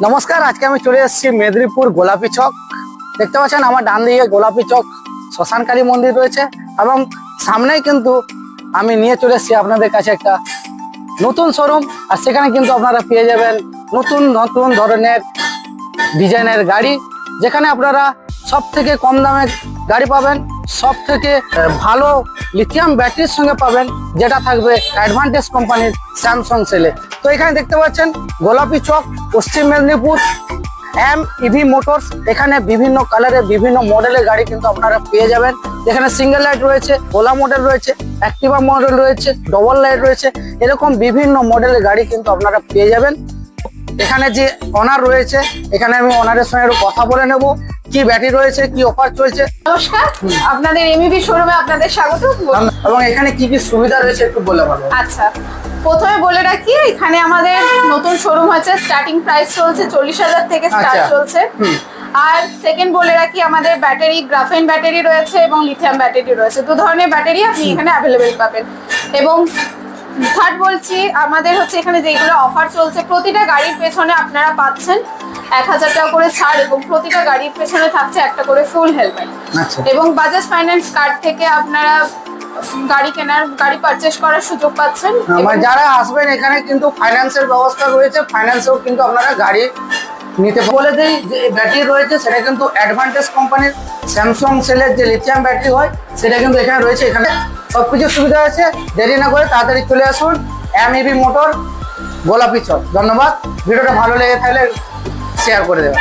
নমস্কার, আজকে আমি চলে এসেছি মেদিনীপুর গোলাপি চক। দেখতে পাচ্ছেন আমার ডান দিকে গোলাপি চক শ্মশানকালী মন্দির রয়েছে এবং সামনেই কিন্তু আমি নিয়ে চলে এসেছি আপনাদের কাছে একটা নতুন শোরুম। আর সেখানে কিন্তু আপনারা পেয়ে যাবেন নতুন নতুন ধরনের ডিজাইনের গাড়ি, যেখানে আপনারা সব থেকে কম দামে গাড়ি পাবেন, সব থেকে ভালো লিথিয়াম ব্যাটারির সঙ্গে পাবেন, যেটা থাকবে অ্যাডভান্টেজ কোম্পানির স্যামসাং সেলে। তো এখানে দেখতে পাচ্ছেন গোলাপি চক, পশ্চিম মেদিনীপুর, এম-ইভি মোটরস। এখানে বিভিন্ন কালারের বিভিন্ন মডেলের গাড়ি কিন্তু আপনারা পেয়ে যাবেন। এখানে সিঙ্গেল লাইট রয়েছে, ওলা মডেল রয়েছে, অ্যাক্টিভা মডেল রয়েছে, ডবল লাইট রয়েছে, এরকম বিভিন্ন মডেলের গাড়ি কিন্তু আপনারা পেয়ে যাবেন। এখানে যে অনার রয়েছে, এখানে আমি অনারের সঙ্গে একটু কথা বলে নেব, কি ব্যাটারি রয়েছে, কি অফার চলছে। নমস্কার, আপনাদের এমইবি শোরুমে আপনাদের স্বাগত। এবং এখানে কি কি সুবিধা রয়েছে একটু বলে বলবো। আচ্ছা, প্রথমে বলে রাখি, এখানে আমাদের নতুন শোরুম হচ্ছে, স্টার্টিং প্রাইস চলছে 40,000 থেকে স্টার্ট চলছে। আর সেকেন্ড বলে রাখি, আমাদের ব্যাটারি গ্রাফেন ব্যাটারি রয়েছে এবং লিথিয়াম ব্যাটারি রয়েছে। দু ধরনের ব্যাটারি আপনি এখানে অ্যাভেলেবেল পাবেন। এবং থার্ড বলছি, আমাদের হচ্ছে এখানে যেগুলো অফার চলছে, প্রতিটা গাড়ির পেছনে আপনারা পাচ্ছেন 1,000 টাকা করে ছাড় এবং প্রতিটা গাড়ির পেছনে থাকছে একটা করে ফুল হেলমেট। এবং বাজাজ ফাইন্যান্স কার্ড থেকে আপনারা গাড়ি পারচেজ করার সুযোগ পাচ্ছেন। যারা আসবেন এখানে কিন্তু ফাইন্যান্সের ব্যবস্থা রয়েছে, ফাইন্যান্সেও কিন্তু আপনারা গাড়ি নিতে। বলে দিই যে ব্যাটারি রয়েছে সেটা কিন্তু অ্যাডভান্টেজ কোম্পানির স্যামসাং সেলের যে লিথিয়াম ব্যাটারি হয় সেটা কিন্তু এখানে রয়েছে। এখানে সবকিছু সুবিধা আছে, দেরি না করে তাড়াতাড়ি চলে আসুন এম-ইভি মোটর গোলাপি চক। ধন্যবাদ। ভিডিওটা ভালো লেগে থাকলে শেয়ার করে দেবেন।